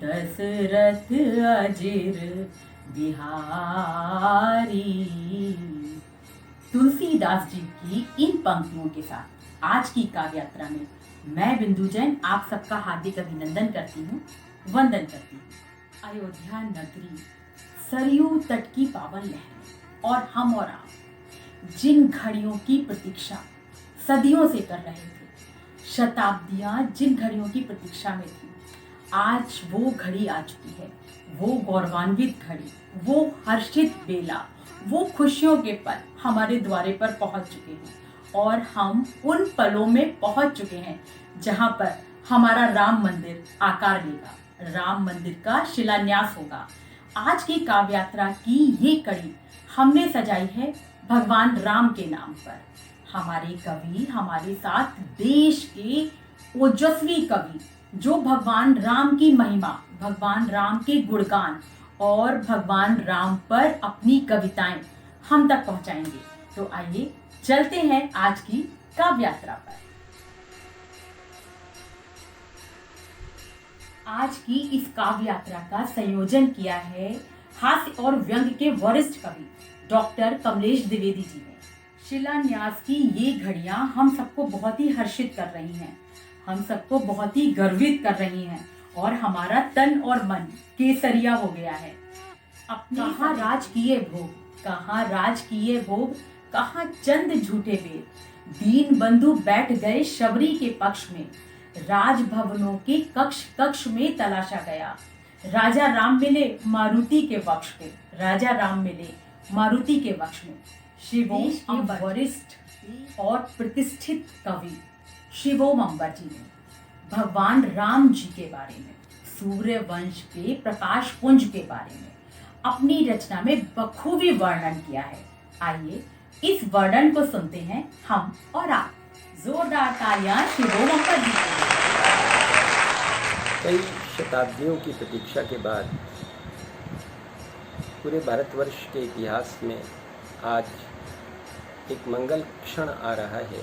दशरथ अजिर बिहारी। तुलसीदास जी की इन पंक्तियों के साथ आज की काव्य यात्रा में मैं बिंदु जैन आप सबका हार्दिक अभिनंदन करती हूँ, वंदन करती हूँ। अयोध्या नगरी, सरयू तट की पावन लहरें और हम और आप जिन घड़ियों की प्रतीक्षा सदियों से कर रहे थे, शताब्दियां जिन घड़ियों की प्रतीक्षा में थी, आज वो घड़ी आ चुकी है। वो गौरवान्वित घड़ी, वो हर्षित बेला, वो खुशियों के पल हमारे द्वारे पर पहुंच चुके हैं और हम उन पलों में पहुंच चुके हैं जहां पर हमारा राम मंदिर आकार लेगा, राम मंदिर का शिलान्यास होगा। आज की काव्य यात्रा की ये कड़ी हमने सजाई है भगवान राम के नाम पर। हमारे कवि हमारे साथ देश के ओजस्वी कवि जो भगवान राम की महिमा, भगवान राम के गुणगान और भगवान राम पर अपनी कविताएं हम तक पहुंचाएंगे। तो आइए चलते हैं आज की काव्य यात्रा पर। आज की इस काव्य यात्रा का संयोजन किया है हास्य और व्यंग के वरिष्ठ कवि डॉक्टर कमलेश द्विवेदी जी ने। शिलान्यास की ये घड़ियां हम सबको बहुत ही हर्षित कर रही हैं, हम सबको बहुत ही गर्वित कर रही हैं और हमारा तन और मन केसरिया हो गया है। कहाँ राज किए भोग, कहाँ राज किए भोग, कहाँ चंद झूठे वेद, दीन बंधु बैठ गए शबरी के पक्ष में, राजभवनों के कक्ष कक्ष में तलाशा गया। राजा राम मिले मारुति के वक्ष में, राजा राम मिले मारुति के वक्ष में। शिवोम के वरिष्ठ और प्रतिष्ठित कवि शिवोम अंबर जी ने भगवान राम जी के बारे में, सूर्य वंश के प्रकाश पुंज के बारे में अपनी रचना में बखूबी वर्णन किया है। आइए इस वर्णन को सुनते हैं हम और आप। जोरदार तालियां शिवोम अंबर जी के लिए। कई शताब्दियों की प्रतीक्षा के बाद पूरे भारतवर्ष के इतिहास में आज एक मंगल क्षण आ रहा है।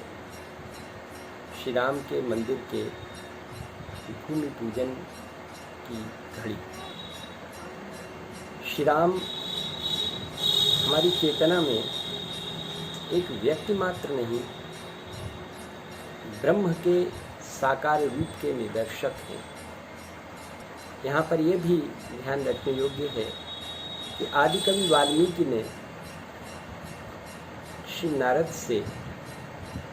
श्री राम के मंदिर के भूमि पूजन की घड़ी। श्री राम हमारी चेतना में एक व्यक्ति मात्र नहीं, ब्रह्म के साकार रूप के निदर्शक हैं। यहाँ पर यह भी ध्यान रखने योग्य है कि आदि कवि वाल्मीकि ने श्री नारद से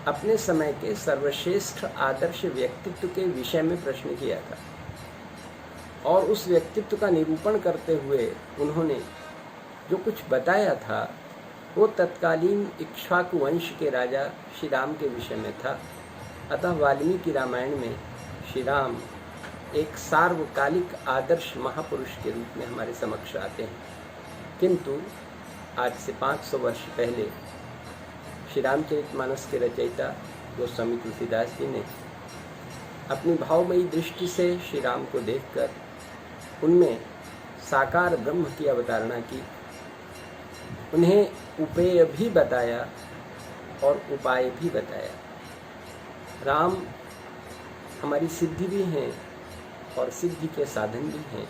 अपने समय के सर्वश्रेष्ठ आदर्श व्यक्तित्व के विषय में प्रश्न किया था और उस व्यक्तित्व का निरूपण करते हुए उन्होंने जो कुछ बताया था वो तत्कालीन इक्ष्वाकु वंश के राजा श्री राम के विषय में था। अतः वाल्मीकि रामायण में श्री राम एक सार्वकालिक आदर्श महापुरुष के रूप में हमारे समक्ष आते हैं। किंतु आज से 500 वर्ष पहले श्री रामचरितमानस के रचयिता गोस्वामी तुलसीदास जी ने अपनी भावमयी दृष्टि से श्री राम को देखकर उनमें साकार ब्रह्म की अवतारणा की, उन्हें उपेय भी बताया और उपाय भी बताया। राम हमारी सिद्धि भी हैं और सिद्धि के साधन भी हैं।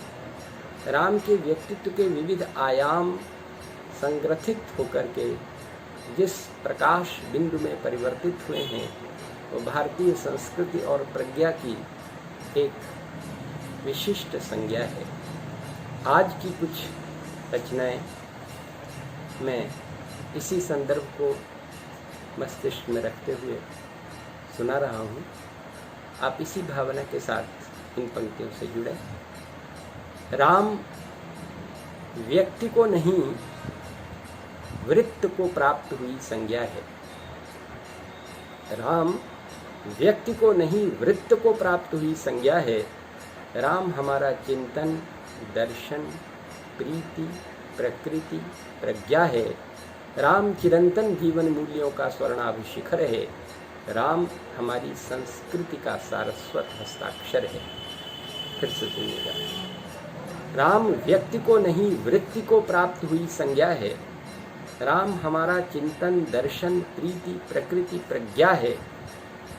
राम के व्यक्तित्व के विविध आयाम संग्रथित होकर के जिस प्रकाश बिंदु में परिवर्तित हुए हैं वो भारतीय संस्कृति और प्रज्ञा की एक विशिष्ट संज्ञा है। आज की कुछ रचनाएं मैं इसी संदर्भ को मस्तिष्क में रखते हुए सुना रहा हूँ। आप इसी भावना के साथ इन पंक्तियों से जुड़े। राम व्यक्ति को नहीं वृत्त को प्राप्त हुई संज्ञा है। राम व्यक्ति को नहीं वृत्त को प्राप्त हुई संज्ञा है। राम हमारा चिंतन, दर्शन, प्रीति, प्रकृति, प्रज्ञा है। राम चिरंतन जीवन मूल्यों का स्वर्णाभ शिखर है। राम हमारी संस्कृति का सारस्वत हस्ताक्षर है। फिर से सुनिएगा। राम व्यक्ति को नहीं वृत्ति को प्राप्त हुई संज्ञा है। राम हमारा चिंतन, दर्शन, प्रीति, प्रकृति, प्रज्ञा है।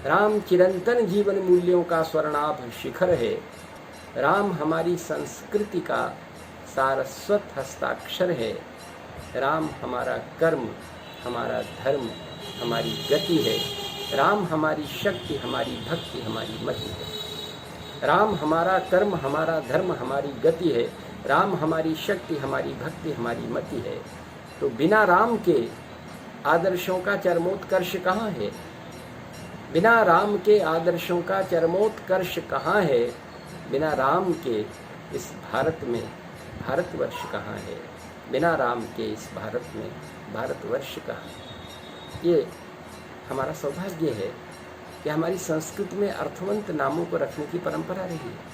राम चिरंतन जीवन मूल्यों का स्वर्णाभ शिखर है। राम हमारी संस्कृति का सारस्वत हस्ताक्षर है। राम हमारा कर्म, हमारा धर्म, हमारी गति है। राम हमारी शक्ति, हमारी भक्ति, हमारी मति है। राम हमारा कर्म, हमारा धर्म, हमारी गति है। राम हमारी शक्ति, हमारी भक्ति, हमारी मति है। तो बिना राम के आदर्शों का चरमोत्कर्ष कहाँ है? बिना राम के आदर्शों का चरमोत्कर्ष कहाँ है? बिना राम के इस भारत में भारतवर्ष कहाँ है? बिना राम के इस भारत में भारतवर्ष कहाँ है? ये हमारा सौभाग्य है कि हमारी संस्कृति में अर्थवंत नामों को रखने की परंपरा रही है।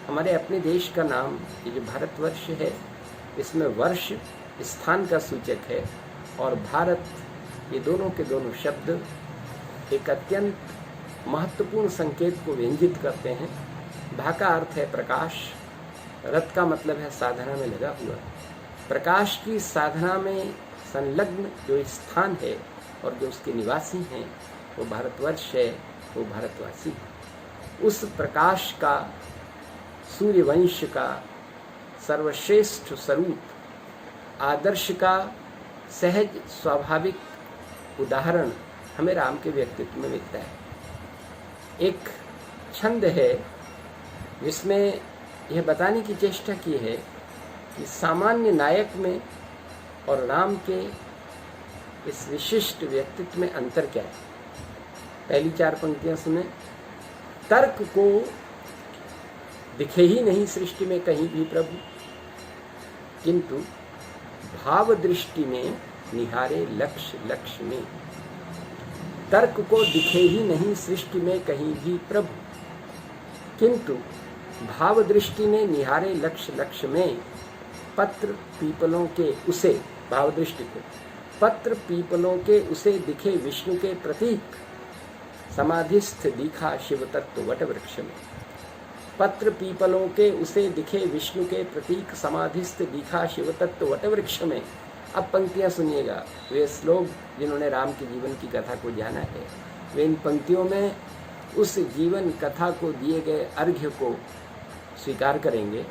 हमारे अपने देश का नाम ये जो भारतवर्ष है, इसमें वर्ष स्थान का सूचक है और भारत, ये दोनों के दोनों शब्द एक अत्यंत महत्वपूर्ण संकेत को व्यंजित करते हैं। भा का अर्थ है प्रकाश, रत का मतलब है साधना में लगा हुआ। प्रकाश की साधना में संलग्न जो स्थान है और जो उसके निवासी हैं वो भारतवर्ष है, वो भारतवासी है। उस प्रकाश का, सूर्यवंश का सर्वश्रेष्ठ स्वरूप, आदर्श का सहज स्वाभाविक उदाहरण हमें राम के व्यक्तित्व में मिलता है। एक छंद है जिसमें यह बताने की चेष्टा की है कि सामान्य नायक में और राम के इस विशिष्ट व्यक्तित्व में अंतर क्या है। पहली 4 पंक्तियां सुने। तर्क को दिखे ही नहीं सृष्टि में कहीं भी प्रभु, किंतु भाव दृष्टि में निहारे लक्ष्य लक्ष्य में। तर्क को दिखे ही नहीं सृष्टि में कहीं भी प्रभु, किंतु भाव दृष्टि में निहारे लक्ष्य लक्ष्य में। पत्र पीपलों के उसे, भाव दृष्टि को, पत्र पीपलों के उसे दिखे विष्णु के प्रतीक, समाधिस्थ दिखा शिव तत्व वट वृक्ष में। पत्र पीपलों के उसे दिखे विष्णु के प्रतीक, समाधिस्थ दिखा शिव तत्व वट वृक्ष में। अब पंक्तियां सुनिएगा। वे श्लोक जिन्होंने राम के जीवन की कथा को जाना है, वे इन पंक्तियों में उस जीवन कथा को दिए गए अर्घ्य को स्वीकार करेंगे।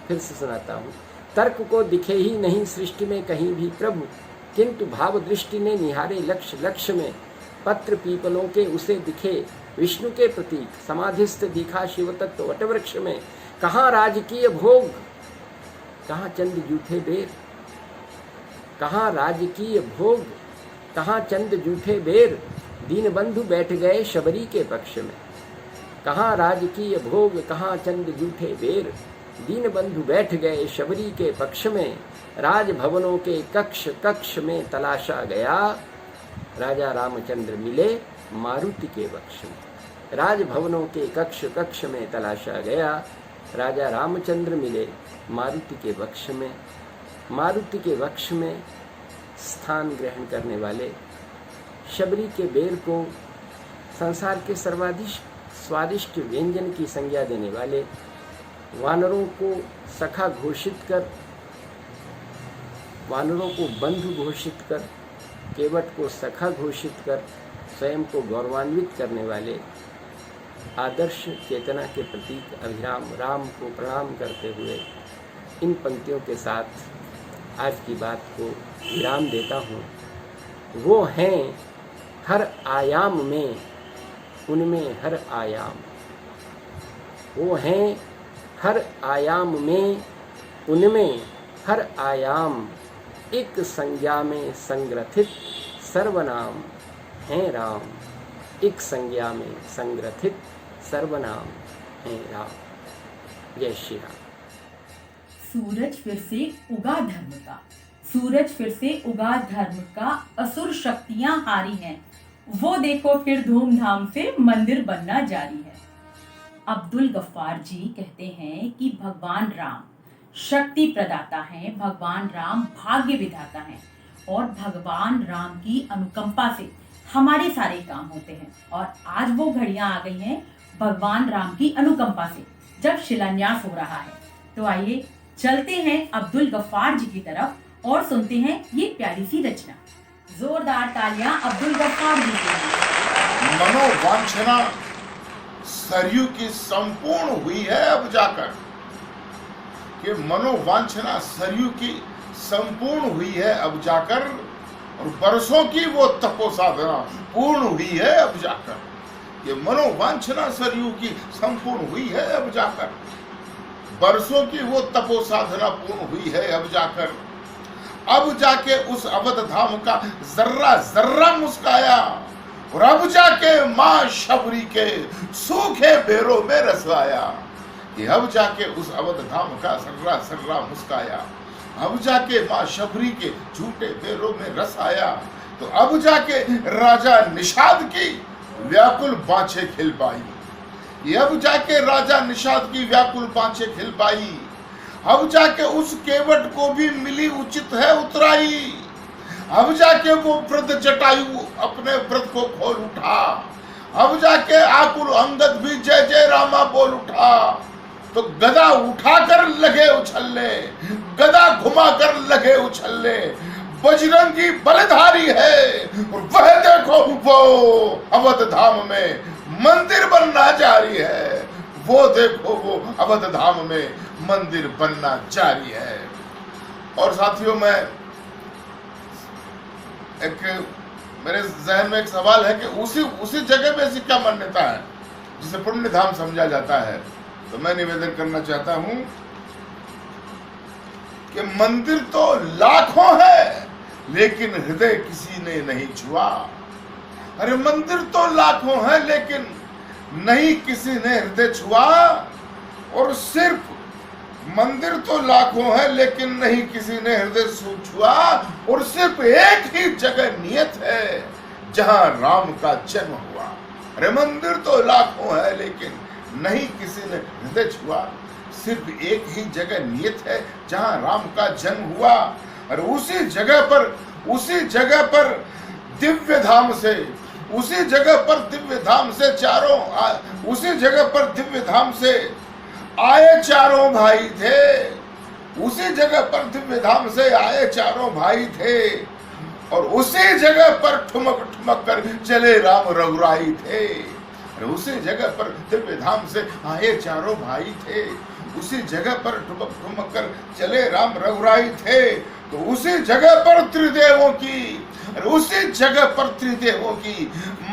फिर से सुनाता हूँ। तर्क को दिखे ही नहीं सृष्टि में कहीं भी प्रभु, किंतु भाव दृष्टि ने निहारे लक्ष्य लक्ष्य में। पत्र पीपलों के उसे दिखे विष्णु के प्रतीक, समाधिस्थ दिखा शिव तत्व वटवृक्ष में। कहाँ राजकीय भोग, कहाँ चंद जूठे बेर, कहाँ राजकीय भोग, कहाँ चंद जूठे बेर। दीन बंधु बैठ गए शबरी के पक्ष में। कहाँ राजकीय भोग, कहाँ चंद जूठे बेर। दीन बंधु बैठ गए शबरी के पक्ष में। राजभवनों के कक्ष कक्ष में तलाशा गया, राजा रामचंद्र मिले मारुति के वक्ष में। राजभवनों के कक्ष कक्ष में तलाशा गया, राजा रामचंद्र मिले मारुति के वक्ष में। मारुति के वक्ष में स्थान ग्रहण करने वाले, शबरी के बेर को संसार के सर्वाधिक स्वादिष्ट व्यंजन की संज्ञा देने वाले, वानरों को सखा घोषित कर, वानरों को बंधु घोषित कर, केवट को सखा घोषित कर, स्वयं को गौरवान्वित करने वाले, आदर्श चेतना के प्रतीक अभिराम राम को प्रणाम करते हुए इन पंक्तियों के साथ आज की बात को विराम देता हूँ। वो हैं हर आयाम में, उनमें हर आयाम। वो हैं हर आयाम में, उनमें हर आयाम। एक संज्ञा में संग्रथित सर्वनाम हैं राम। एक संज्ञा में संग्रथित सर्वनाम हैं राम। जय श्री राम। सूरज फिर से उगा धर्म का, सूरज फिर से उगा धर्म का, असुर शक्तियां हारी हैं। वो देखो फिर धूमधाम से मंदिर बनना जारी है। अब्दुल गफ्फार जी कहते हैं कि भगवान राम शक्ति प्रदाता हैं, भगवान राम भाग्य विधाता हैं और भगवान राम की अनुकंपा से हमारे सारे काम होते हैं। और आज वो घड़ियां आ गई हैं भगवान राम की अनुकंपा से, जब शिलान्यास हो रहा है। तो आइए चलते हैं अब्दुल गफ्फार जी की तरफ और सुनते हैं ये प्यारी सी रचना। जोरदार तालियां अब्दुल गफ्फार जी के लिए। मनोवांछना सरयू की संपूर्ण हुई है अब जाकर, कि मनोवांछना सरयू की संपूर्ण हुई है अब जाकर, और बरसों की वो तपो साधना पूर्ण हुई है अब जाकर। ये मनोवांछना सरयू की संपूर्ण हुई है अब जाकर, बरसों की वो तपो साधना पूर्ण हुई है अब जाकर। अब जाके उस अवध धाम का जर्रा जर्रा मुस्काया, और अब जाके मां शबरी के सूखे बेरों में रस आया। कि अब जाके उस अवध धाम का सर्रा सर्रा मुस्काया, अब जाके मां शबरी के झूठे बेरों में रस आया। तो अब जाके राजा निषाद की व्याकुल बाँछें खिल पाई, ये अब जाके राजा निषाद की व्याकुल बाँछें खिल पाई। अब जाके उस केवट को भी मिली उचित है उतराई, अब जाके वो वृद्ध जटायु अपने व्रत को खोल उठा, अब जाके आकुल अंगद भी जय जय रामा बोल उठा। तो गदा उठाकर लगे उछलने, गदा घुमाकर लगे उछलने, बजरंगी बलधारी है, और वह देखो वो अवध धाम में मंदिर बनना जारी है, वो देखो वो अवध धाम में मंदिर बनना जारी है। और साथियों, मैं मेरे जहन में एक सवाल है कि उसी जगह में ऐसी क्या मान्यता है जिसे पुण्य धाम समझा जाता है। तो मैं निवेदन करना चाहता हूं कि मंदिर तो लाखों है, लेकिन हृदय किसी ने नहीं छुआ। अरे मंदिर तो लाखों है, लेकिन नहीं किसी ने हृदय छुआ। और सिर्फ मंदिर तो लाखों है, लेकिन नहीं किसी ने हृदय छुआ। और सिर्फ एक ही जगह नियत है जहां राम का जन्म हुआ। अरे मंदिर तो लाखों है, लेकिन नहीं किसी ने हृदय छुआ। सिर्फ एक ही जगह नियत है जहां राम का जन्म हुआ। और उसी जगह पर दिव्य धाम से, उसी जगह पर दिव्य धाम से उसी जगह पर दिव्य धाम से आए चारों भाई थे, उसी जगह पर दिव्य धाम से आए चारों भाई थे। और उसी जगह पर ठुमक ठुमक कर चले राम रघुराई थे। उसी जगह पर दिव्य धाम से आए चारों भाई थे, उसी जगह पर ठुमक ठुमक कर चले राम रघुराई थे। तो उसी जगह पर त्रिदेवों की, उसी जगह पर त्रिदेवों की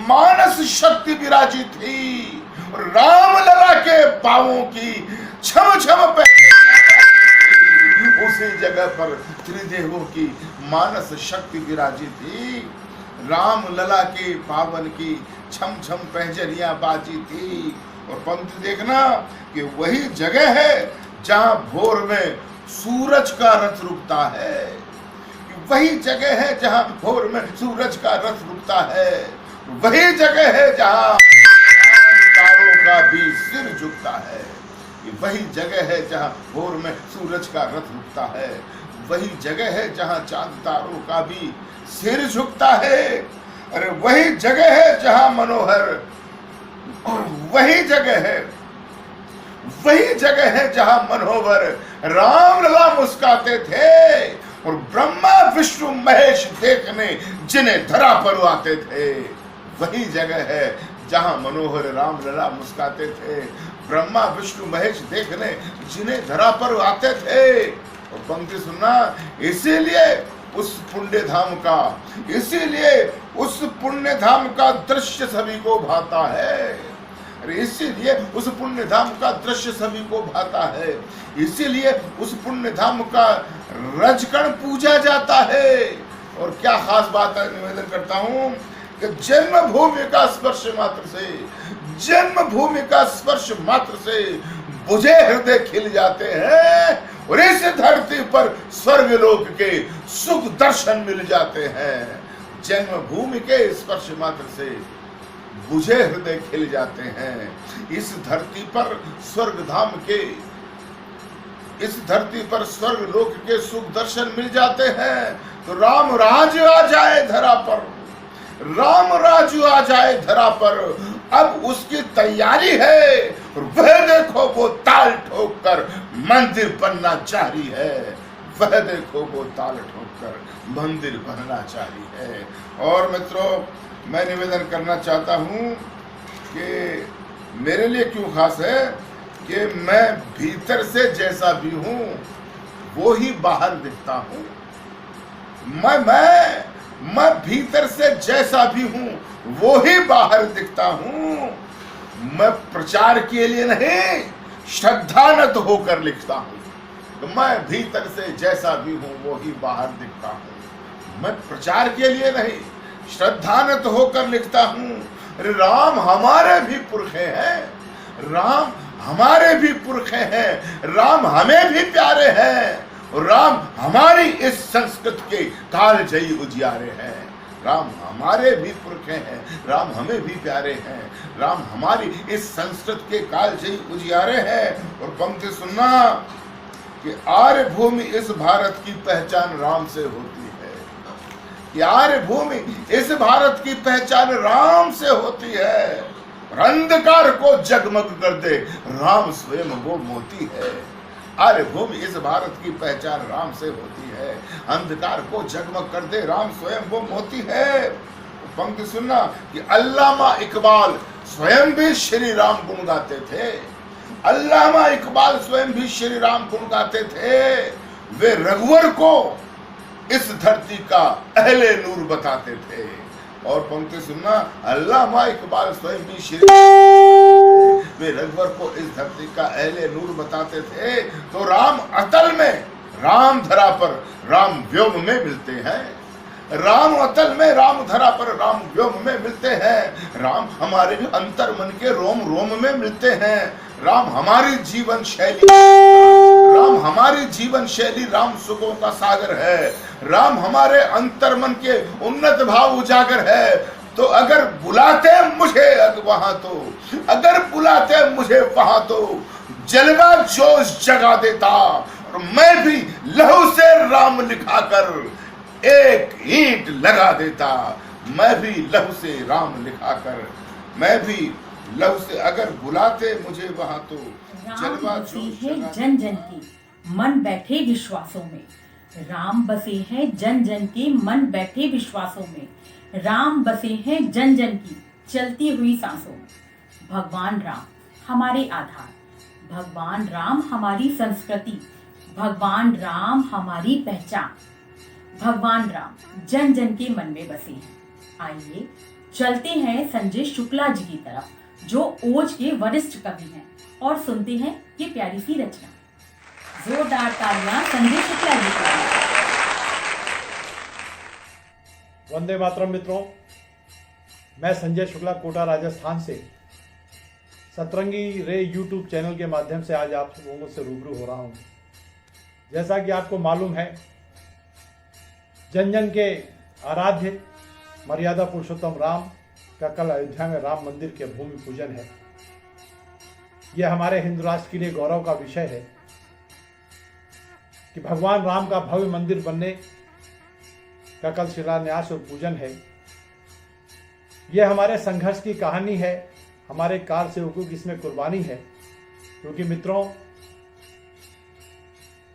मानस शक्ति विराजी थी, और राम लला के पांवों की छम छम पे उसी जगह पर त्रिदेवों की मानस शक्ति विराजी थी। राम लला के पावन की छम छम पहजरियां बाजी थी। और पंक्ति देखना कि वही जगह है जहां भोर में सूरज का रथ रुकता है, वही जगह है जहां भोर में सूरज का रथ रुकता है, वही जगह है जहां तारों का भी सिर झुकता है, वही जगह है जहां भोर में सूरज का रथ रुकता है, वही जगह है जहां चांद तारों का भी सिर झुकता है। अरे वही जगह है जहां मनोहर, वही जगह है जहां मनोहर राम लला मुस्काते थे, और ब्रह्मा विष्णु महेश देखने जिन्हें धरा पर आते थे। वही जगह है जहां मनोहर राम लला मुस्काते थे, ब्रह्मा विष्णु महेश देखने जिन्हें धरा पर आते थे। और पंक्ति सुनना, इसीलिए उस पुण्य धाम का दृश्य सभी को भाता है। अरे इसीलिए उस पुण्य धाम का दृश्य सभी को भाता है, इसीलिए उस पुण्य धाम का रजकण पूजा जाता है। और क्या खास बात है, निवेदन करता हूं कि जन्मभूमि का स्पर्श मात्र से बुझे हृदय खिल जाते हैं, और इस धरती पर स्वर्गलोक के सुख दर्शन मिल जाते हैं। जन्मभूमि के स्पर्श मात्र से बुझे हृदय खिल जाते हैं। इस धरती पर स्वर्गलोक के सुख दर्शन मिल जाते हैं। तो राम राज्य आ जाए धरा पर, राम राज्य आ जाए धरा पर, अब उसकी तैयारी है। और वह देखो वो ताल ठोक कर मंदिर बनना जारी है, वह देखो वो ताल ठोक कर मंदिर बनना जारी है। और मित्रों, मैं निवेदन करना चाहता हूं कि मेरे लिए क्यों खास है कि मैं भीतर से जैसा भी हूं वो ही बाहर दिखता हूं। मैं भीतर से जैसा भी हूं वो ही बाहर दिखता हूं। मैं प्रचार के लिए नहीं, श्रद्धानत होकर लिखता हूं। तो मैं भीतर से जैसा भी हूं वो ही बाहर दिखता हूं। मैं प्रचार के लिए नहीं, श्रद्धानत होकर लिखता हूं। अरे राम हमारे भी पुरखे हैं, राम हमारे भी पुरखे हैं, राम हमें भी प्यारे हैं, और राम हमारी इस संस्कृत के कालजयी उजियारे हैं। राम हमारे भी पुरखे हैं, राम हमें भी प्यारे हैं, राम हमारी इस संस्कृत के कालजयी उजियारे हैं। और पंक्ति सुनना कि आर्य भूमि इस भारत की पहचान राम से होती है, कि आर्य भूमि इस भारत की पहचान राम से होती है। और अंधकार को जगमग कर दे राम स्वयं वो मोती है। आर्य भूमि इस भारत की पहचान राम से होती है, अंधकार को जगमग कर दे राम स्वयं वो मोती है। पंक्ति सुनना कि अल्लामा इकबाल स्वयं भी श्री राम गुण गाते थे। अल्लामा इकबाल स्वयं भी श्री राम गुण गाते थे। वे रघुवर को इस धरती का अहले नूर बताते थे। और पंक्ति सुनना, अल्लामा इकबाल स्वयं भी श्री वे रघुवर को इस धरती का अहले नूर बताते थे। तो राम अतल में राम धरा पर राम व्योम में मिलते हैं, राम अतल में राम धरा पर राम व्योम में मिलते हैं। राम हमारे अंतर मन के रोम रोम में मिलते हैं। राम हमारी जीवन शैली, राम हमारी जीवन शैली राम सुखों का सागर है। राम हमारे अंतर मन के उन्नत भाव उजागर है। तो अगर बुलाते मुझे वहां, तो अगर बुलाते मुझे वहां, तो जलवा जोश जगा देता। और मैं भी लहू से राम लिखाकर एक ईंट लगा देता। मैं भी लहू से राम लिखाकर, मैं भी लहू से, अगर बुलाते मुझे वहां, तो जलवा राम बसे जोश हैं जगा जन जन के मन बैठे विश्वासों में। राम बसे हैं जन जन के मन बैठे विश्वासों में। राम बसे हैं जन जन की चलती हुई सांसों में। भगवान राम हमारे आधार, भगवान राम हमारी संस्कृति, भगवान राम हमारी पहचान। भगवान राम जन जन के मन में बसे हैं। आइए चलते हैं संजय शुक्ला जी की तरफ, जो ओज के वरिष्ठ कवि हैं, और सुनते हैं ये प्यारी सी रचना। जोरदार तालियां संजय शुक्ला जी के लिए। वंदे मातरम मित्रों, मैं संजय शुक्ला कोटा राजस्थान से सतरंगी रे यूट्यूब चैनल के माध्यम से आज आप लोगों से रूबरू हो रहा हूँ। जैसा कि आपको मालूम है, जन जन के आराध्य मर्यादा पुरुषोत्तम राम का कल अयोध्या में राम मंदिर के भूमि पूजन है। यह हमारे हिंदू राष्ट्र के लिए गौरव का विषय है कि भगवान राम का भव्य मंदिर बनने का कल शिलान्यास और पूजन है। यह हमारे संघर्ष की कहानी है, हमारे कार सेवकों की इसमें कुर्बानी है। क्योंकि मित्रों,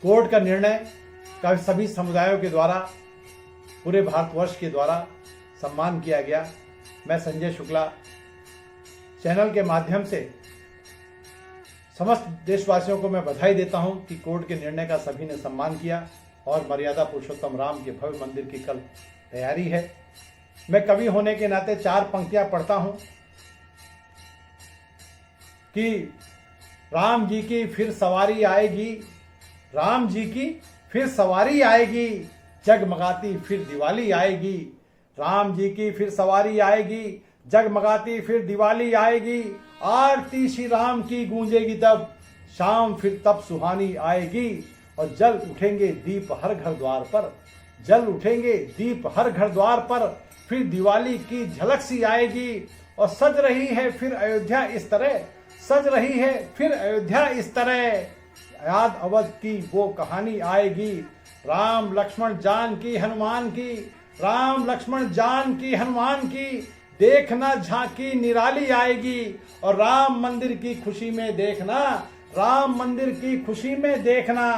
कोर्ट का निर्णय का सभी समुदायों के द्वारा, पूरे भारतवर्ष के द्वारा सम्मान किया गया। मैं संजय शुक्ला चैनल के माध्यम से समस्त देशवासियों को मैं बधाई देता हूं कि कोर्ट के निर्णय का सभी ने सम्मान किया और मर्यादा पुरुषोत्तम राम के भव्य मंदिर की कल तैयारी है। मैं कवि होने के नाते 4 पंक्तियां पढ़ता हूं कि राम जी की फिर सवारी आएगी, राम जी की फिर सवारी आएगी, जगमगाती फिर दिवाली आएगी। राम जी की फिर सवारी आएगी, जगमगाती फिर दिवाली आएगी। आरती श्री राम की गूंजेगी तब, शाम फिर तब सुहानी आएगी। और जल उठेंगे दीप हर घर द्वार पर, जल उठेंगे दीप हर घर द्वार पर, फिर दिवाली की झलक सी आएगी। और सज रही है फिर अयोध्या इस तरह, सज रही है फिर अयोध्या इस तरह, याद अवध की वो कहानी आएगी। राम लक्ष्मण जान की हनुमान की, राम लक्ष्मण जान की हनुमान की, देखना झांकी निराली आएगी। और राम मंदिर की खुशी में देखना, राम मंदिर की खुशी में देखना,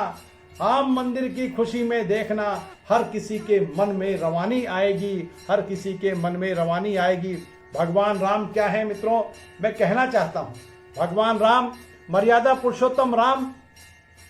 राम मंदिर की खुशी में देखना, हर किसी के मन में रवानी आएगी, हर किसी के मन में रवानी आएगी। भगवान राम क्या है मित्रों, मैं कहना चाहता हूँ भगवान राम मर्यादा पुरुषोत्तम राम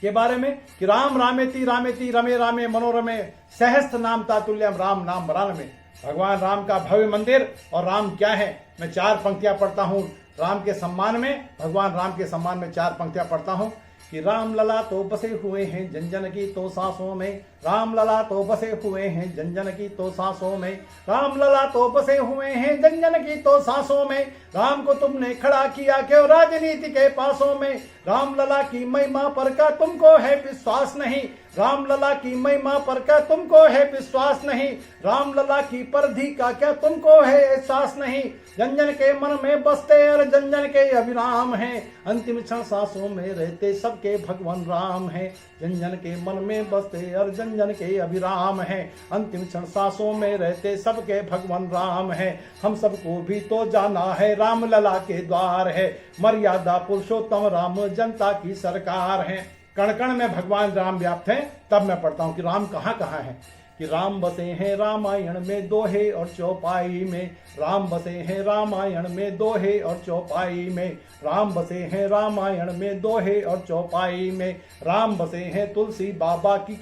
के बारे में कि राम रामेति रामेति रमे रामे मनोरमे सहस्त्र नाम तातुल्यम राम नाम वरानमे। भगवान राम का भव्य मंदिर और राम क्या है, मैं 4 पंक्तियां पढ़ता हूँ राम के सम्मान में, भगवान राम के सम्मान में 4 पंक्तियां पढ़ता हूँ कि राम लला तो बसे हुए हैं जन जन की तो सांसों में, राम लला तो बसे हुए हैं जन जन की तो सांसों में, राम लला तो बसे हुए हैं जन जन की तो सांसों में, राम को तुमने खड़ा किया क्यों राजनीति के पासों में, राम लला की महिमा पर का तुमको है विश्वास नहीं, राम लला की महिमा पर क्या तुमको है विश्वास नहीं, राम लला की परधि का क्या तुमको है एहसास नहीं, जन जन के मन में बसते और जन जन के अभिराम हैं, अंतिम क्षण सांसों में रहते सबके भगवान राम हैं, जन जन के मन में बसते और जन जन के अभिराम हैं, अंतिम क्षण सांसों में रहते सबके भगवान राम हैं, हम सबको भी तो जाना है राम लला के द्वार है, मर्यादा पुरुषोत्तम राम जनता की सरकार है। कण कण में भगवान राम व्याप्त हैं। तब मैं पढ़ता हूँ कि राम कहाँ कहाँ है, कि राम बसे हैं रामायण में दोहे और चौपाई में, राम बसे हैं रामायण में दोहे और चौपाई में, राम बसे हैं रामायण में दोहे और चौपाई में, राम बसे हैं तुलसी बाबा की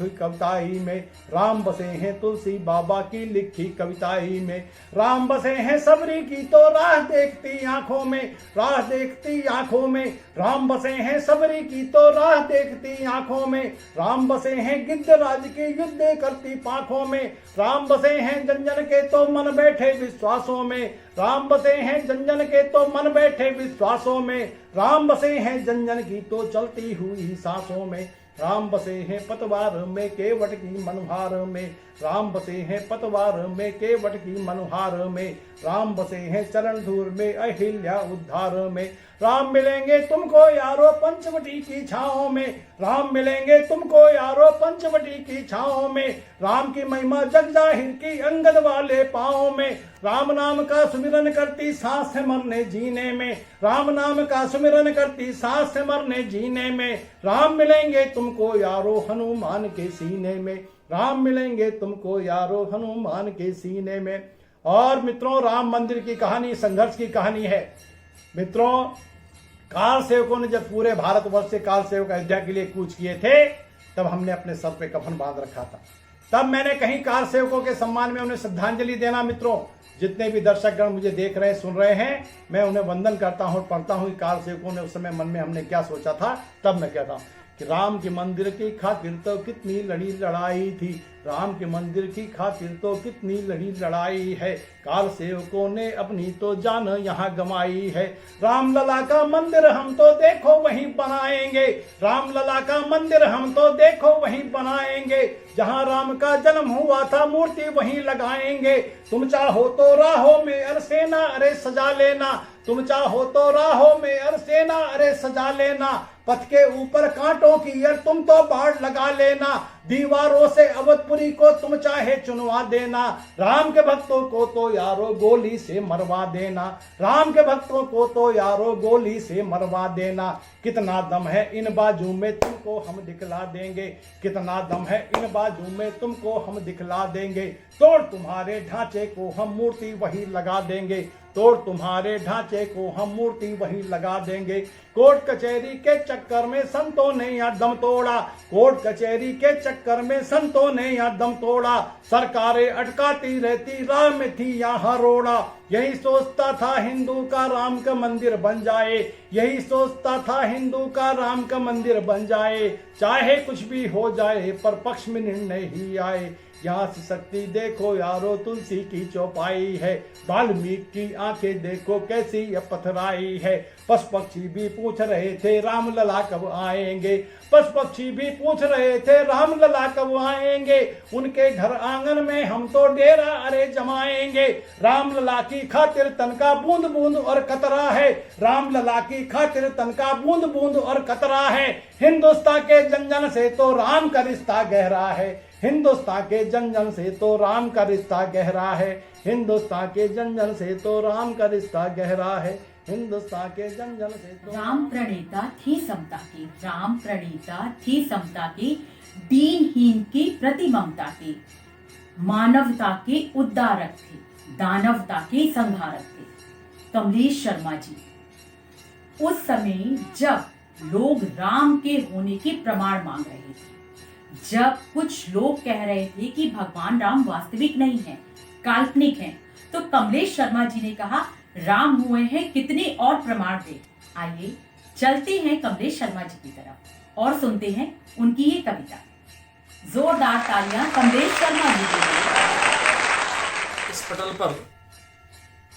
कविताई में, राम बसे हैं तुलसी बाबा की लिखी कविताई में, राम बसे हैं सबरी की तो राह देखती आंखों में, राह देखती आंखों में, राम बसे हैं सबरी की तो राह देखती आंखों में, राम बसे हैं गिद्धराज की युद्ध करती पाखों में, राम बसे हैं जन जन के तो मन बैठे विश्वासों में, राम बसे हैं जन जन के तो मन बैठे विश्वासों में, राम बसे हैं जन जन की तो चलती हुई सांसों में, राम बसे हैं पतवार में केवट की मनोहार में, राम बसे हैं पतवार में केवट की मनोहार में, राम बसे हैं चरण धूर में अहिल्या उद्धार में, राम मिलेंगे तुमको यारो पंचवटी की छाओं में, राम मिलेंगे तुमको यारो पंचवटी की छाओं में, राम की महिमा जग जाहिर की अंगद वाले पाँव में, राम नाम का सुमिरन करती सांस से मरने जीने में, राम नाम का सुमिरन करती सांस से मरने जीने में, राम मिलेंगे तुमको यारो हनुमान के सीने में, राम मिलेंगे तुमको यारो हनुमान के सीने में। और मित्रों राम मंदिर की कहानी संघर्ष की कहानी है। मित्रों काल सेवकों ने जब पूरे भारतवर्ष से काल सेवक अयोध्या के लिए कूच किए थे तब हमने अपने सर पे कफन बांध रखा था। तब मैंने कहीं काल सेवकों के सम्मान में उन्हें श्रद्धांजलि देना। मित्रों जितने भी दर्शकगण मुझे देख रहे हैं सुन रहे हैं मैं उन्हें वंदन करता हूँ, पढ़ता हूँ काल सेवकों ने उस समय मन में हमने क्या सोचा था। तब मैं कहता हूँ कि राम के मंदिर की खातिर तो कितनी लड़ी लड़ाई थी, राम के मंदिर की खातिर तो कितनी लड़ी लड़ाई है, काल सेवकों ने अपनी तो जान यहाँ गमाई है, राम लला का मंदिर हम तो देखो वहीं बनाएंगे, राम लला का मंदिर हम तो देखो वहीं बनाएंगे, जहाँ राम का जन्म हुआ था मूर्ति वहीं लगाएंगे, तुम चाहो तो राहों में अरसेना अरे सजा लेना, तुम चाहो तो राहों में अरसेना अरे सजा लेना, पथ के ऊपर कांटों की यार तुम तो बाढ़ लगा लेना, दीवारों से अवधपुरी को तुम चाहे चुनवा देना, राम के भक्तों को तो यारो गोली से मरवा देना, राम के भक्तों को तो यारो गोली से मरवा देना, कितना दम है इन बाजू में तुमको हम दिखला देंगे, कितना दम है इन बाजू में तुमको हम दिखला देंगे, तोड़ तुम्हारे ढांचे को हम मूर्ति वही लगा देंगे, तोड़ तुम्हारे ढांचे को हम मूर्ति वही लगा देंगे, कोर्ट कचहरी के चक्कर में संतों ने यहाँ दम तोड़ा, कोर्ट कचहरी के चक्कर में संतों ने यहाँ दम तोड़ा, सरकारें अटकाती रहती राह में थी यहाँ रोड़ा, यही सोचता था हिंदू का राम का मंदिर बन जाए, यही सोचता था हिंदू का राम का मंदिर बन जाए, चाहे कुछ भी हो जाए पर पक्ष में निर्णय ही आए, यहाँ से शक्ति देखो यारो तुलसी की चौपाई है, वाल्मीकि की आंखें देखो कैसी ये पथराई है, पशु पक्षी भी पूछ रहे थे राम लला कब आएंगे, पशु पक्षी भी पूछ रहे थे राम लला कब आएंगे, उनके घर आंगन में हम तो डेरा अरे जमाएंगे, राम लला की खातिर तन का बूंद बूंद और कतरा है, राम लला की खातिर तन का बूंद बूंद और कतरा है, हिंदुस्तान के जन जन से तो राम का रिश्ता गहरा है, हिंदुस्तान के जन जन से तो राम का रिश्ता गहरा है, हिंदुस्तान के जन जन से तो राम का रिश्ता गहरा है, हिंदुस्तान के जन जन से तो राम प्रणेता थी समता की, राम प्रणेता थी समता की, दीनहीन की प्रति ममता की, मानवता के उद्धारक थे, दानवता के संहारक थे कमलेश शर्मा जी। उस समय जब लोग राम के होने के प्रमाण मांग रहे थे, जब कुछ लोग कह रहे थे कि भगवान राम वास्तविक नहीं है, काल्पनिक हैं, तो कमलेश शर्मा जी ने कहा राम हुए हैं कितने और प्रमाण दे। आइए चलते हैं कमलेश शर्मा जी की तरफ और सुनते हैं उनकी ये कविता। जोरदार तालियां कमलेश शर्मा जी के लिए। इस पटल पर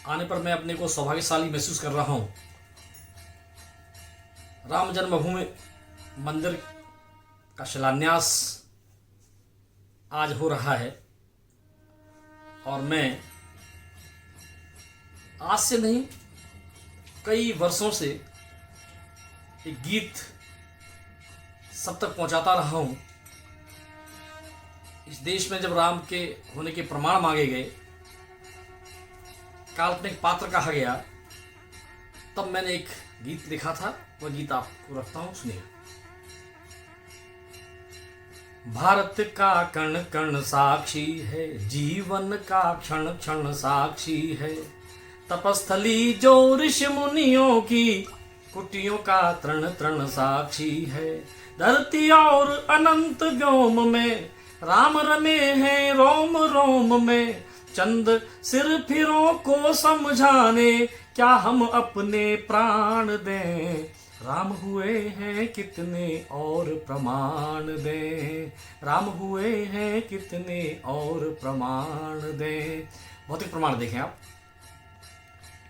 आने पर मैं अपने को सौभाग्यशाली महसूस कर रहा हूं। राम जन्मभूमि मंदिर का शिलान्यास आज हो रहा है और मैं आज से नहीं कई वर्षों से एक गीत सब तक पहुंचाता रहा हूं। इस देश में जब राम के होने के प्रमाण मांगे गए, काल्पनिक पात्र कहा गया, तब मैंने एक गीत लिखा था। वह गीत आपको रखता हूं, सुनिए। भारत का कण कण साक्षी है, जीवन का क्षण क्षण साक्षी है। तपस्थली जो ऋषि मुनियों की, कुटियों का तृण तृण साक्षी है। धरती और अनंत व्योम में राम रमे हैं रोम रोम में। चंद सिर फिरों को समझाने क्या हम अपने प्राण दें। राम हुए हैं कितने और प्रमाण दें। राम हुए हैं कितने और प्रमाण दें। भौतिक प्रमाण देखें आप।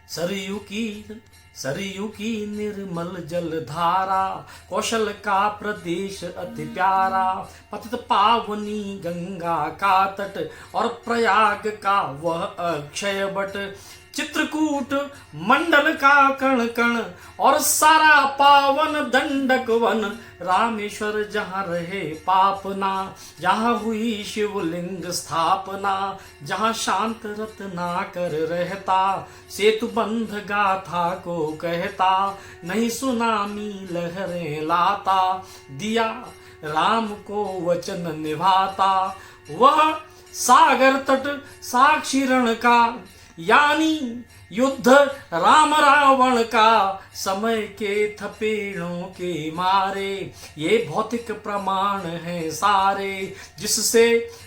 सरयू की निर्मल जल धारा, कौशल का प्रदेश अति प्यारा। पतित पावनी गंगा का तट और प्रयाग का वह अक्षय बट। चित्रकूट मंडल का कण कण और सारा पावन दंडक वन। रामेश्वर जहाँ रहे पापना, जहाँ हुई शिवलिंग स्थापना। जहाँ शांत रत्नाकर रहता, सेतु बंध गाथा को कहता। नहीं सुनामी लहरें लाता, दिया राम को वचन निभाता। वह सागर तट साक्षी रण का, यानी युद्ध राम रावण का। समय के थपेड़ों के मारे ये भौतिक प्रमाण हैं सारे। जिससे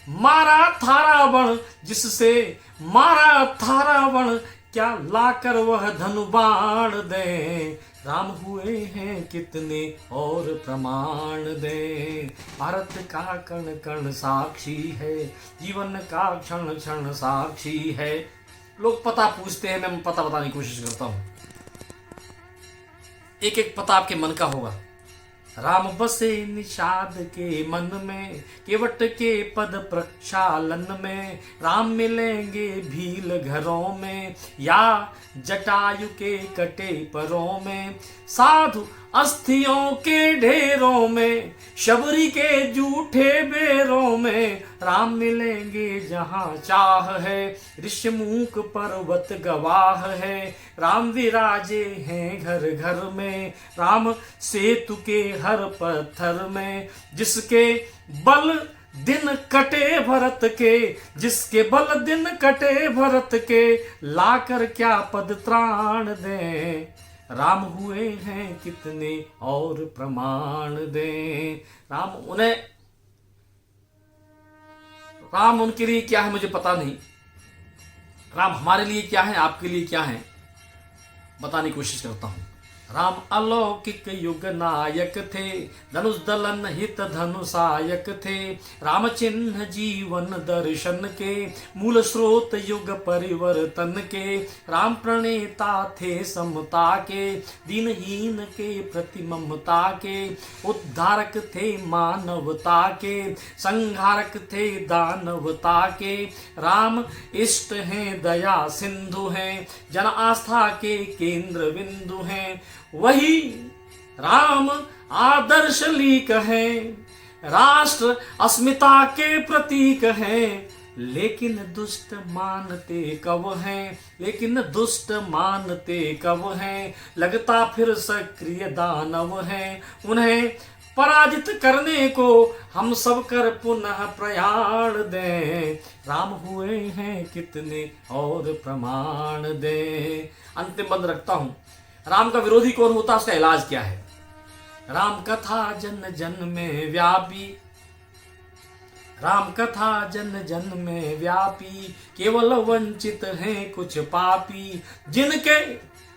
मारा था रावण, जिससे मारा था रावण, क्या लाकर वह धनुबाण दें। राम हुए हैं कितने और प्रमाण दें। भारत का कण कण साक्षी है, जीवन का क्षण क्षण साक्षी है। लोग पता पूछते हैं, मैं पता बताने की कोशिश करता हूं। एक एक पता आपके मन का होगा। राम बसे निषाद के मन में, केवट के पद प्रक्षालन में। राम मिलेंगे भील घरों में, या जटायु के कटे परों में। साधु अस्थियों के ढेरों में, शबरी के जूठे बेरों में। राम मिलेंगे जहां चाह है, ऋषिमुख पर्वत गवाह है। राम विराजे हैं घर घर में, राम सेतु के हर पत्थर में। जिसके बल दिन कटे भरत के, जिसके बल दिन कटे भरत के। लाकर क्या पद त्राण दें। राम हुए हैं कितने और प्रमाण दें। राम उनके लिए क्या है मुझे पता नहीं। राम हमारे लिए क्या है, आपके लिए क्या है, बताने की कोशिश करता हूं। राम अलौकिक युग नायक थे, धनुष दलन हित धनुषायक थे। राम चिन्ह जीवन दर्शन के, मूल स्रोत युग परिवर्तन के। राम प्रणेता थे समता के, दीनहीन के प्रति ममता के। उद्धारक थे मानवता के, संहारक थे दानवता के। राम इष्ट हैं दया सिंधु हैं, जन आस्था के केंद्र बिंदु हैं। वही राम आदर्श लीक है, राष्ट्र अस्मिता के प्रतीक हैं। लेकिन दुष्ट मानते कब हैं, लेकिन दुष्ट मानते कब हैं। लगता फिर सक्रिय दानव हैं, उन्हें पराजित करने को हम सब कर पुनः प्रयाण दें। राम हुए हैं कितने और प्रमाण दें। अंतिम बंद रखता हूं। राम का विरोधी कौन होता है, उसका इलाज क्या है। राम कथा जन जन में व्यापी, राम कथा जन जन में व्यापी, केवल वंचित हैं कुछ पापी, जिनके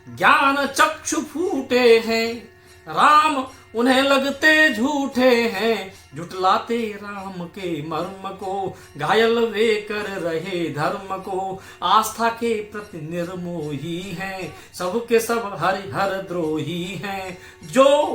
ज्ञान चक्षु फूटे हैं, राम उन्हें लगते झूठे हैं। झुटलाते राम के मर्म को, घायल वे कर रहे धर्म को, आस्था के प्रति निर्मोही हैं, सबके सब हरिहर द्रोही हैं। जो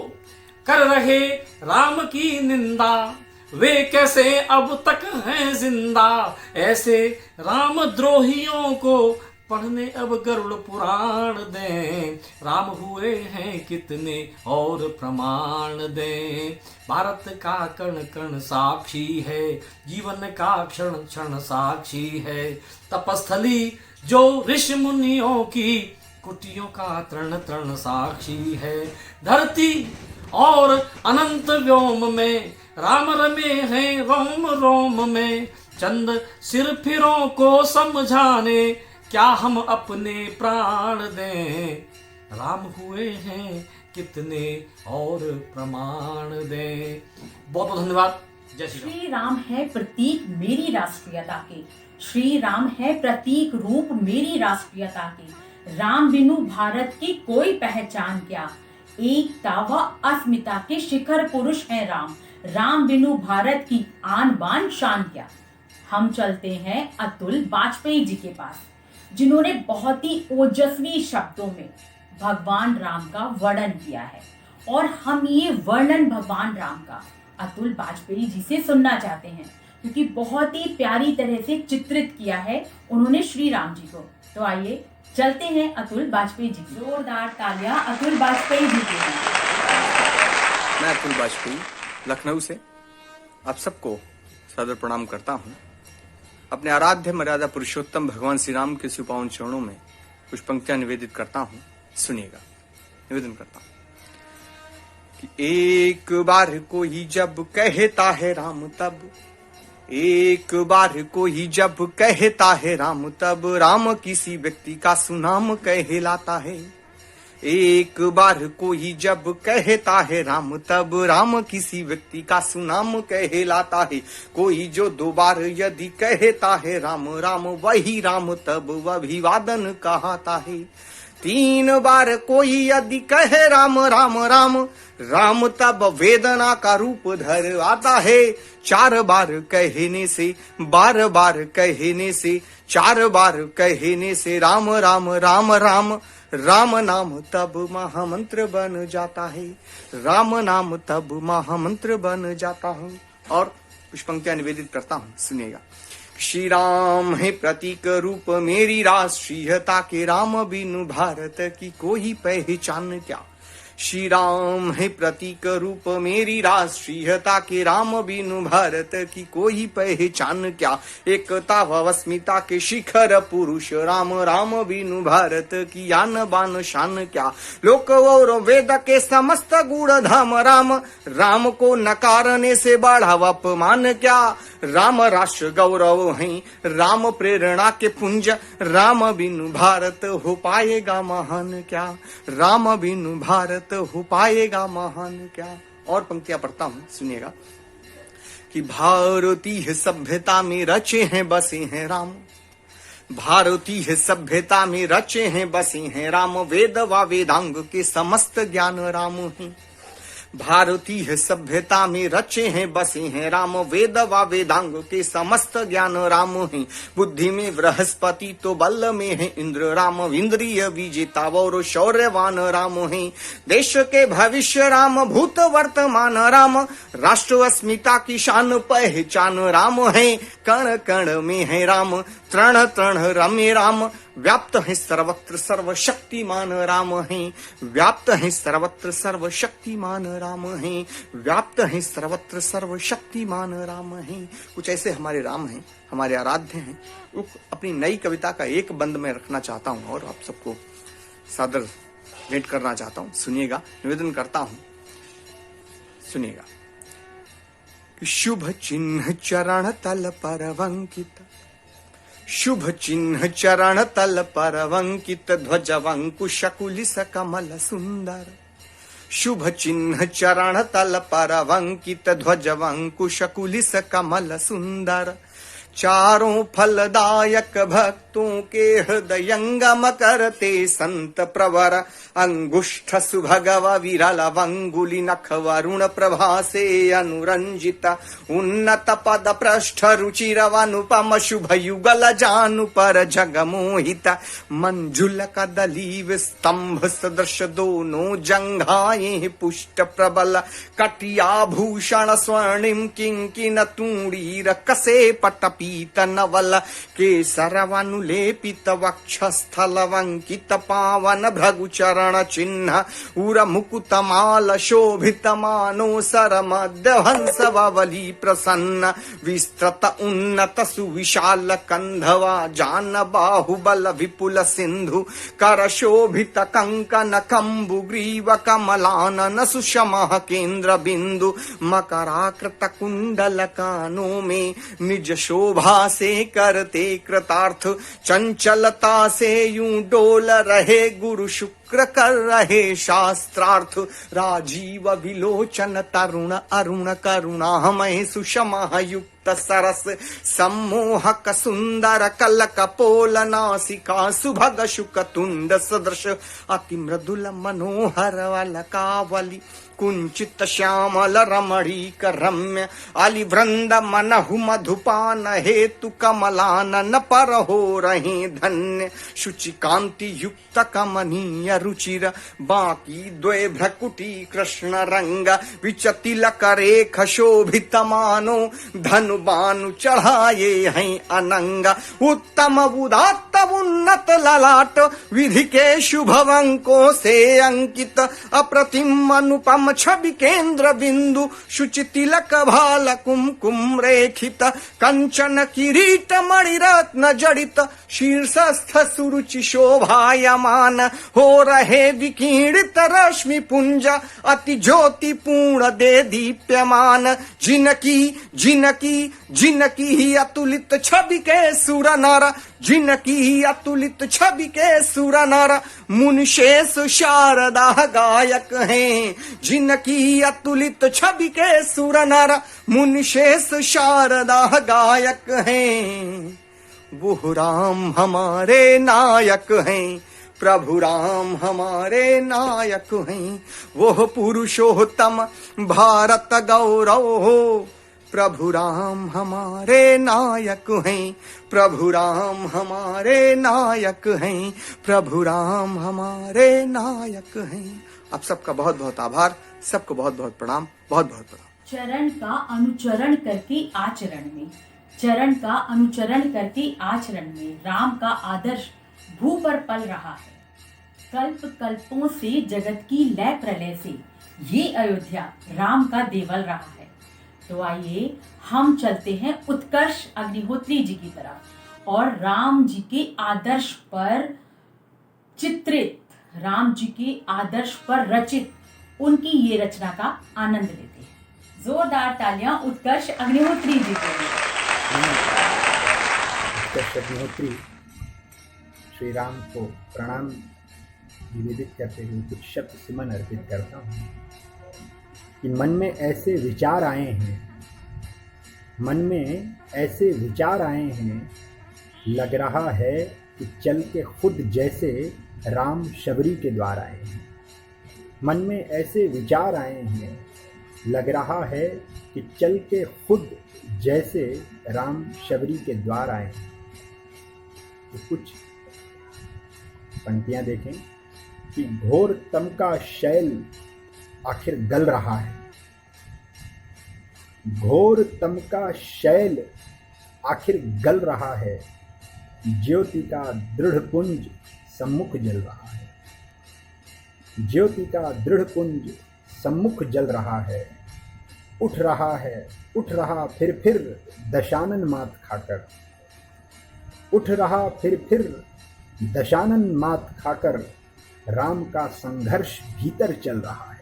कर रहे राम की निंदा, वे कैसे अब तक हैं जिंदा। ऐसे राम द्रोहियों को पढ़ने अब गरुड़ पुराण दें। राम हुए हैं कितने और प्रमाण दें। भारत का कण कण साक्षी है, जीवन का क्षण क्षण साक्षी है। तपस्थली जो ऋषि मुनियों की, कुटियों का तृण तृण साक्षी है। धरती और अनंत व्योम में राम रमे हैं रोम रोम में। चंद सिर फिरों को समझाने, क्या हम अपने प्राण दें। राम हुए हैं कितने और प्रमाण दें। बहुत बहुत धन्यवाद। जय श्री राम। श्री राम है प्रतीक मेरी राष्ट्रीयता के, श्री राम है प्रतीक रूप मेरी राष्ट्रीयता के। राम बिनु भारत की कोई पहचान क्या, एकता व अस्मिता के शिखर पुरुष हैं राम। राम बिनु भारत की आन बान शान क्या। हम चलते हैं अतुल वाजपेयी जी के पास, जिन्होंने बहुत ही ओजस्वी शब्दों में भगवान राम का वर्णन किया है, और हम ये वर्णन भगवान राम का अतुल वाजपेयी जी से सुनना चाहते हैं, क्योंकि बहुत ही प्यारी तरह से चित्रित किया है उन्होंने श्री राम जी को। तो आइए चलते हैं अतुल वाजपेयी जी। जोरदार तालियां अतुल वाजपेयी जी के लिए। मैं अतुल वाजपेयी लखनऊ से आप सबको सादर प्रणाम करता हूं। अपने आराध्य मर्यादा पुरुषोत्तम भगवान श्री राम के सुपावन चरणों में कुछ पंक्तियां निवेदित करता हूं, सुनिएगा। निवेदन करता हूं कि एक बार कोई जब कहता है राम तब, एक बार कोई जब कहता है राम तब, राम किसी व्यक्ति का सुनाम कहलाता है। एक बार कोई जब कहता है राम तब, राम किसी व्यक्ति का सुनाम कहलाता है। कोई जो दो बार यदि कहता है राम राम, वही राम तब अभिवादन कहता है। तीन बार कोई यदि कहे राम राम राम, राम तब वेदना का रूप धर आता है। चार बार कहने से, बार बार कहने से, चार बार कहने से राम राम राम राम, राम नाम तब महामंत्र बन जाता है। राम नाम तब महामंत्र बन जाता है। और कुछ पंक्तियां निवेदित करता हूं, सुनिएगा। श्री राम है प्रतीक रूप मेरी राष्ट्रीयता के, राम बिनु भारत की कोई पहचान क्या। श्री राम है प्रतीक रूप मेरी राष्ट्रीयता के, राम बिनु भारत की कोई पहचान क्या। एकता व अस्मिता के शिखर पुरुष राम, राम बिनु भारत की आन बान शान क्या। लोक और वेद के समस्त गुण धाम राम, राम को नकारने से बढ़ा अपमान क्या। राम राष्ट्र गौरव है, राम प्रेरणा के पुंज, राम बिनु भारत हो पाएगा महान क्या। राम बिनु भारत हो पाएगा महान क्या। और पंक्तियां पढ़ता हूं, सुनिएगा कि भारतीय सभ्यता में रचे हैं बसे हैं राम, भारतीय सभ्यता में रचे हैं बसे हैं राम, वेद व वेदांग के समस्त ज्ञान राम हैं। भारतीय सभ्यता में रचे हैं बसे हैं राम, वेद व वेदांग के समस्त ज्ञान राम हैं। बुद्धि में बृहस्पति तो बल में है इंद्र राम, इंद्रिय विजेता और शौर्यवान राम हैं। देश के भविष्य राम, भूत वर्तमान राम, राष्ट्र अस्मिता की शान पहचान राम है। कण कण में है राम, तृण तृण रमे राम, व्याप्त है सर्वत्र सर्वशक्तिमान राम है। व्याप्त है सर्वत्र सर्वशक्तिमान राम है। व्याप्त है सर्वत्र सर्वशक्तिमान राम है। कुछ ऐसे हमारे राम हैं, हमारे आराध्य हैं। अपनी नई कविता का एक बंद में रखना चाहता हूं और आप सबको सादर भेंट करना चाहता हूं, सुनिएगा। निवेदन करता हूं। सुनिएगा कि शुभ चिन्ह चरण तल पर वंकित, शुभ चिन्ह चरण तल पर वंकित, ध्वज वंकुश कुलिस कमल सुंदर। शुभ चिन्ह चरण तल पर वंकित, ध्वज वंकुश कुलिस कमल सुंदर। चारों फलदायक भक्तों के हृदयंगम करते संत प्रवर, अंगुष्ठ सुभगव विरल वंगुली नख वरुण प्रभा से अनुरंजित, उन्नत पद पृष्ठ रुचिरवनुपम शुभ युगल जानु पर जगमोहित। मंजुल कदली स्तंभ सदृश दोनों जंघाएं पुष्ट प्रबल, कटियाभूषण स्वर्णिम किंकिन तूणीर कसे पटपीत नवल, केसरवनुलेपित वक्षस्थल वंकित पावन भृगु चरण चिन्ह, उर मुकुतमाल शोभित मानो सर मध्य हंस ववली प्रसन्न। विस्तृत उन्नत सुविशाल कंधवा जान बाहुबल विपुल सिंधु, कर शोभित कंकन कंबु ग्रीव कमलानन सुषमः केंद्र बिंदु। मकराकृत कुंडल कानों में निज शोभा से करते कृतार्थ, चंचलता से यूं डोल रहे गुरु शुक्र कर रहे शास्त्रार्थ। राजीव विलोचन तरुण अरुण करुणामय सुषमा युक्त सरस, सम्मोहक सुंदर कल कपोल नासिका सुभग शुक तुंड सदृश, अति मृदुल मनोहर अलकावली कुंचित श्यामल रमणीक रम्य, अलिवृंद मनहु मधुपान हेतु कमलानन पर हो रहे धन्य। शुचि कांति युक्त कमनीय रुचिर, बाकी द्वे भ्रकुटी कृष्ण रंग, विचतिलक रेख शोभित मानो धनु बानु चढ़ाए हैं अनंग। उत्तम उदात्त उन्नत ललाट, विधि के शुभ अंकों से अंकित, अप्रतिम अनुपम छवि केंद्र बिंदु, शुचि तिलक भाल कुमकुम रेखित, कंचन किरीट मणिरत्न जड़ित, शीर्षस्थ सुरुचि शोभायमान, हो रहे विकीर्णित रश्मि पुंज, अति ज्योति पूर्ण दे दीप्यमान। जिनकी जिनकी जिनकी ही अतुलित छवि के सुर नर, जिनकी ही अतुलित छवि के सुर नर, मुनिशेष शारदा गायक हैं। जिनकी अतुलित छवि के सुर नर, मुनिशेष शारदा गायक हैं। वो राम हमारे नायक हैं, प्रभु राम हमारे नायक हैं। वो पुरुषोत्तम भारत गौरव हो, प्रभु राम हमारे नायक हैं, प्रभु राम हमारे नायक हैं, प्रभु राम हमारे नायक हैं। आप सबका बहुत बहुत आभार, सबको बहुत बहुत प्रणाम, बहुत बहुत प्रणाम। चरण का अनुचरण करके आचरण में, चरण का अनुचरण करके आचरण में राम का आदर्श भू पर पल रहा है। कल्प कल्पों से जगत की लय प्रलय से ये अयोध्या राम का देवल रहा है। तो आइए हम चलते हैं उत्कर्ष अग्निहोत्री जी की तरफ और राम जी के आदर्श पर चित्रित, राम जी के आदर्श पर रचित उनकी ये रचना का आनंद लेते हैं। जोरदार तालियां उत्कर्ष अग्निहोत्री जी के लिए। उत्कर्ष अग्निहोत्री श्री राम को प्रणाम निवेदित करते हुए कुछ शब्द सुमन अर्पित करता हूँ कि मन में ऐसे विचार आए हैं, मन में ऐसे विचार आए हैं, लग रहा है कि चल के खुद जैसे राम शबरी के द्वार आए हैं। मन में ऐसे विचार आए हैं, लग रहा है कि चल के खुद जैसे राम शबरी के द्वार आए हैं। तो कुछ पंक्तियां देखें कि घोर तम का शैल आखिर गल रहा है, घोर तम का शैल आखिर गल रहा है, ज्योति का दृढ़ पुंज सम्मुख जल रहा है, ज्योति का दृढ़ पुंज सम्मुख जल रहा है। उठ रहा है, उठ रहा फिर दशानन मात खाकर, उठ रहा फिर दशानन मात खाकर, राम का संघर्ष भीतर चल रहा है।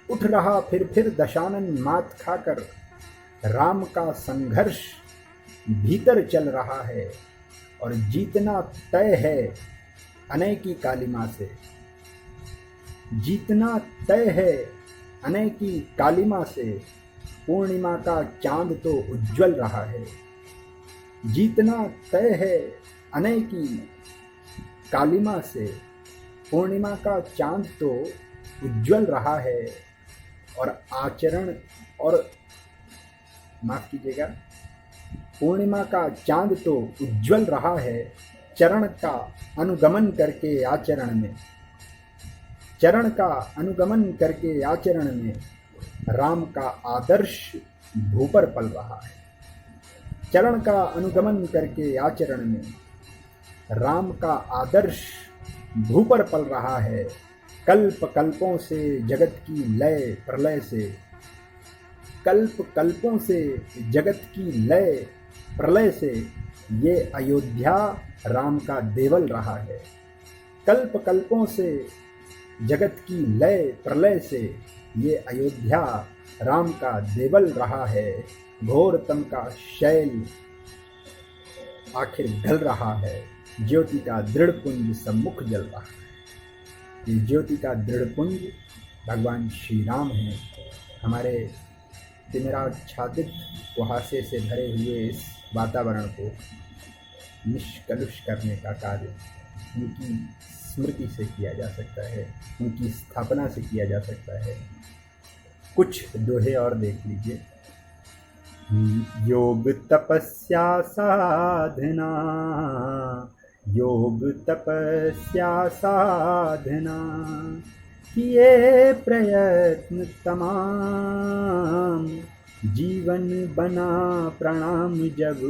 उठ रहा फिर दशानन मात खाकर, राम का संघर्ष भीतर चल रहा है और जीतना तय है अनय की कालिमा से। जीतना तय है अनय की कालिमा से, पूर्णिमा का चांद तो उज्जवल रहा है। जीतना तय है अनय की कालिमा से, पूर्णिमा का चांद तो उज्जवल रहा है। और आचरण और माफ कीजिएगा, पूर्णिमा का चांद तो उज्जवल रहा है, चरण का अनुगमन करके आचरण में, चरण का अनुगमन करके आचरण में राम का आदर्श भू पर पल रहा है। चरण का अनुगमन करके आचरण में राम का आदर्श भू पर पल रहा है। कल्प कल्पों से जगत की लय प्रलय से, कल्प कल्पों से जगत की लय प्रलय से ये अयोध्या राम का देवल रहा है। कल्प कल्पों से जगत की लय प्रलय से ये अयोध्या राम का देवल रहा है। घोरतम का शैल आखिर गल रहा है, ज्योति का दृढ़ पुंज सम्मुख जल रहा है। ये ज्योति का दृढ़ पुंज भगवान श्री राम हैं। हमारे तिमिराच्छादित कुहासे से भरे हुए इस वातावरण को निष्कलुष करने का कार्य उनकी स्मृति से किया जा सकता है, उनकी स्थापना से किया जा सकता है। कुछ दोहे और देख लीजिए। योग तपस्या साधना, योग तपस्या साधना, किए प्रयत्न तमाम, जीवन बना प्रणाम जब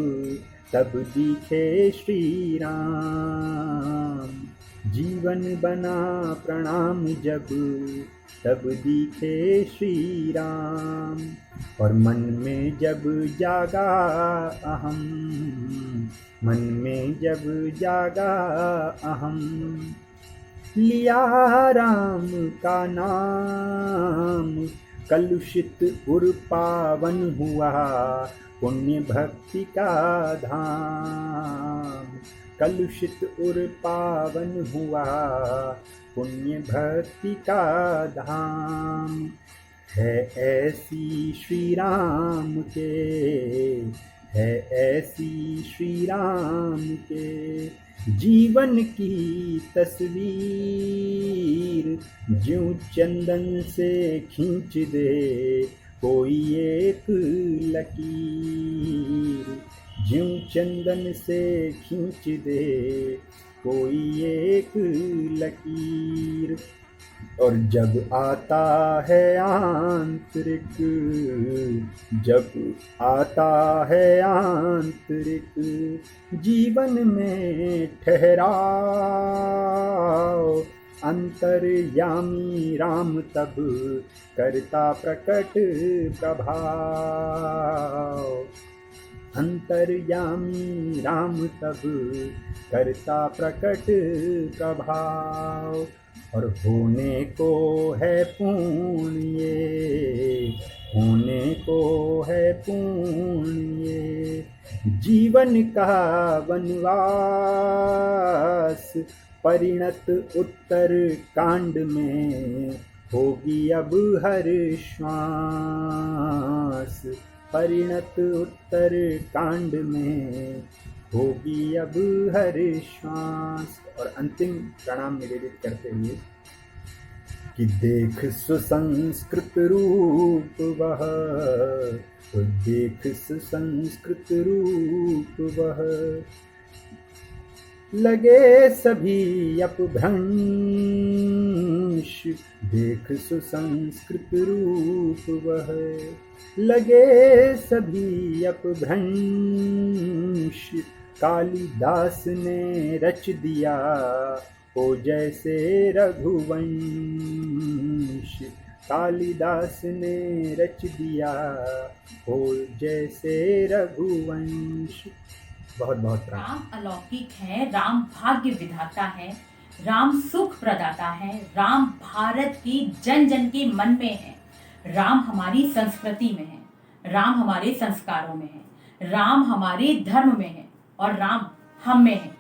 तब दिखे श्री राम। जीवन बना प्रणाम जब तब दिखे श्री राम। और मन में जब जागा अहम, मन में जब जागा अहम, लिया राम का नाम, कलुषित उर पावन हुआ पुण्य भक्ति का धाम। कलुषित उर पावन हुआ पुण्य भक्ति का धाम। है ऐसी श्री राम के, है ऐसी श्री राम के, जीवन की तस्वीर, ज्यों चंदन से खींच दे कोई एक लकीर। ज्यों चंदन से खींच दे कोई एक लकीर। और जब आता है आंतरिक, जब आता है आंतरिक जीवन में ठहराव, अंतर्यामी राम तब करता प्रकट प्रभाव। अंतर्यामी राम तब करता प्रकट प्रभाव। और होने को है पूर्ण ये, होने को है पूर्ण ये, जीवन का वनवास परिणत उत्तर कांड में होगी अब हर श्वास। परिणत उत्तर कांड में होगी अब हर श्वास। और अंतिम प्रणाम निवेदित करते हुए कि देख सुसंस्कृत रूप वह, तो देख सुसंस्कृत रूप वह, लगे सभी अपभ्रंश। देख सुसंस्कृत रूप वह, लगे सभी अपभ्रंश। कालिदास ने रच दिया हो जैसे रघुवंश। कालिदास ने रच दिया हो जैसे रघुवंश। बहुत बहुत प्रणाम। राम अलौकिक है, राम भाग्य विधाता है, राम सुख प्रदाता है, राम भारत की जन जन के मन में है। राम हमारी संस्कृति में है, राम हमारे संस्कारों में है, राम हमारे धर्म में है और राम हम में है।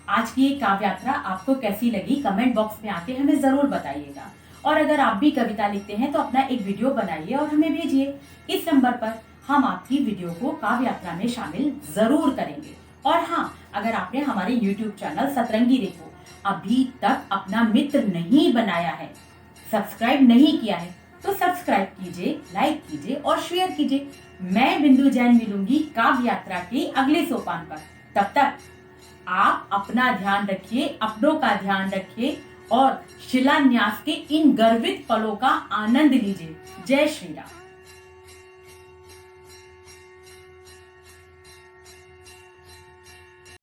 आज की ये काव्य यात्रा आपको कैसी लगी कमेंट बॉक्स में आके हमें जरूर बताइएगा। और अगर आप भी कविता लिखते हैं तो अपना एक वीडियो बनाइए और हमें भेजिए। इस नंबर पर हम आपकी वीडियो को काव्य यात्रा में शामिल जरूर करेंगे। और हाँ, अगर आपने हमारे YouTube चैनल सतरंगी रेखो अभी तक अपना मित्र नहीं बनाया है, सब्सक्राइब नहीं किया है, तो सब्सक्राइब कीजिए, लाइक कीजिए और शेयर कीजिए। मैं बिंदु जैन मिलूंगी काव्य यात्रा के अगले सोपान पर। तब तक आप अपना ध्यान रखिए, अपनों का ध्यान रखिए और शिलान्यास के इन गर्वित पलों का आनंद लीजिए। जय श्री राम।